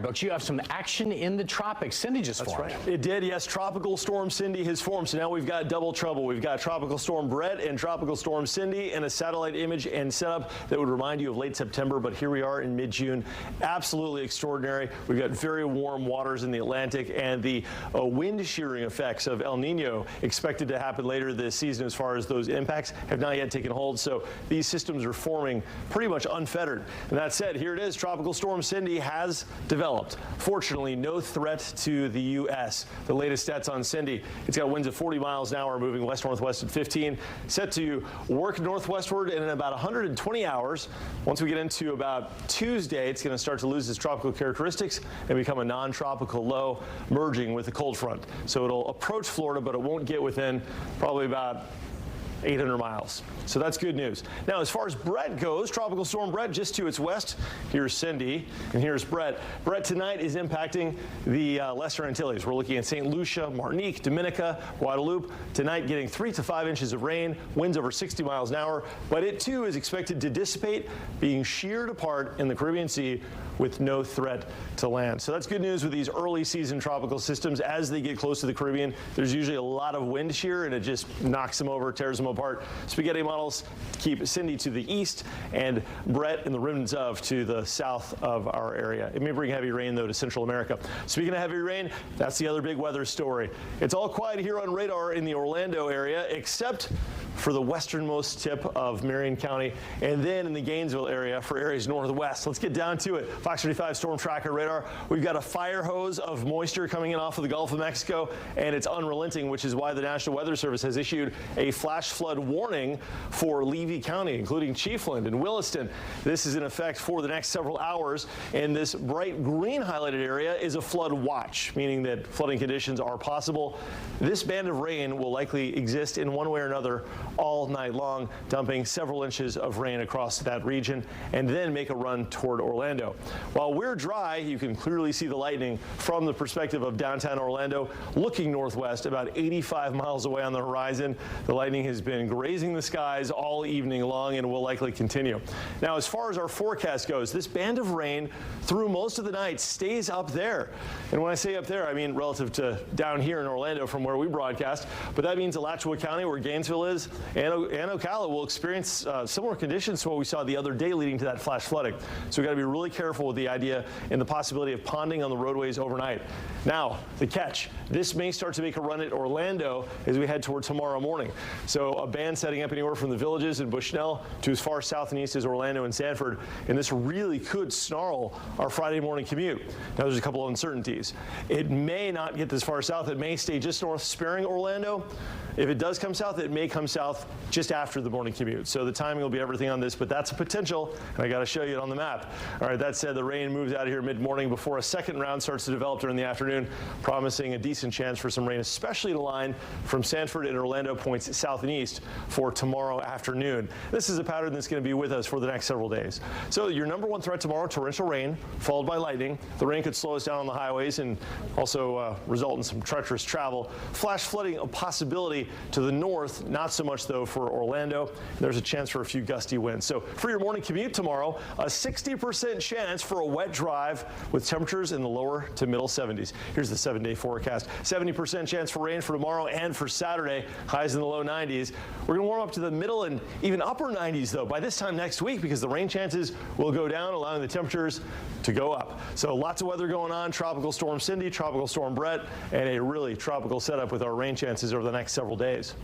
but you have some action in the tropics. Cindy just formed. That's right. It did, yes. Tropical Storm Cindy has formed, so now we've got double trouble. We've got Tropical Storm Brett and Tropical Storm Cindy, and a satellite image and setup that would remind you of late September, but here we are in mid-June. Absolutely extraordinary. We've got very warm waters in the Atlantic, and the wind shearing effects of El Nino expected to happen later this season as far as those impacts have not yet taken hold. So these systems are forming pretty much unfettered. And that said, here it is. Tropical Storm Cindy has developed. Fortunately, no threat to the U.S. The latest stats on Cindy, it's got winds of 40 miles an hour moving west-northwest at 15, set to work northwestward in about 120 hours. Once we get into about Tuesday, it's going to start to lose its tropical characteristics and become a non-tropical low, merging with the cold front. So it'll approach Florida, but it won't get within probably about 800 miles. So that's good news. Now, as far as Brett goes, Tropical Storm Brett just to its west. Here's Cindy, and here's Brett. Brett tonight is impacting the Lesser Antilles. We're looking at St. Lucia, Martinique, Dominica, Guadeloupe. Tonight getting 3 to 5 inches of rain, winds over 60 miles an hour, but it too is expected to dissipate, being sheared apart in the Caribbean Sea with no threat to land. So that's good news with these early season tropical systems. As they get close to the Caribbean, there's usually a lot of wind shear, and it just knocks them over, tears them apart. Spaghetti models keep Cindy to the east and Brett and the remnants of to the south of our area. It may bring heavy rain, though, to Central America. Speaking of heavy rain, that's the other big weather story. It's all quiet here on radar in the Orlando area, except for the westernmost tip of Marion County, and then in the Gainesville area for areas northwest. Let's get down to it. Fox 35 Storm Tracker radar. We've got a fire hose of moisture coming in off of the Gulf of Mexico, and it's unrelenting, which is why the National Weather Service has issued a flash flood warning for Levy County, including Chiefland and Williston. This is in effect for the next several hours, and this bright green highlighted area is a flood watch, meaning that flooding conditions are possible. This band of rain will likely exist in one way or another all night long, dumping several inches of rain across that region and then make a run toward Orlando. While we're dry, you can clearly see the lightning from the perspective of downtown Orlando, looking northwest about 85 miles away on the horizon. The lightning has been grazing the skies all evening long and will likely continue. Now, as far as our forecast goes, this band of rain through most of the night stays up there. And when I say up there, I mean relative to down here in Orlando from where we broadcast, but that means Alachua County, where Gainesville is, and Ocala will experience similar conditions to what we saw the other day leading to that flash flooding. So we've got to be really careful with the idea and the possibility of ponding on the roadways overnight. Now, the catch. This may start to make a run at Orlando as we head toward tomorrow morning. So a band setting up anywhere from the Villages in Bushnell to as far south and east as Orlando and Sanford, and this really could snarl our Friday morning commute. Now, there's a couple of uncertainties. It may not get this far south. It may stay just north, sparing Orlando. If it does come south, it may come south just after the morning commute. So the timing will be everything on this, but that's a potential, and I got to show you it on the map. All right, that said, the rain moves out of here mid-morning before a second round starts to develop during the afternoon, promising a decent chance for some rain, especially in the line from Sanford and Orlando points south and east for tomorrow afternoon. This is a pattern that's going to be with us for the next several days. So your number one threat tomorrow, torrential rain, followed by lightning. The rain could slow us down on the highways and also result in some treacherous travel. Flash flooding, a possibility to the north, not so much though for Orlando. There's a chance for a few gusty winds. So for your morning commute tomorrow, a 60% chance for a wet drive with temperatures in the lower to middle 70s. Here's the 7-day forecast. 70% chance for rain for tomorrow and for Saturday, highs in the low 90s. We're going to warm up to the middle and even upper 90s though by this time next week, because the rain chances will go down, allowing the temperatures to go up. So lots of weather going on. Tropical Storm Cindy, Tropical Storm Brett, and a really tropical setup with our rain chances over the next several days.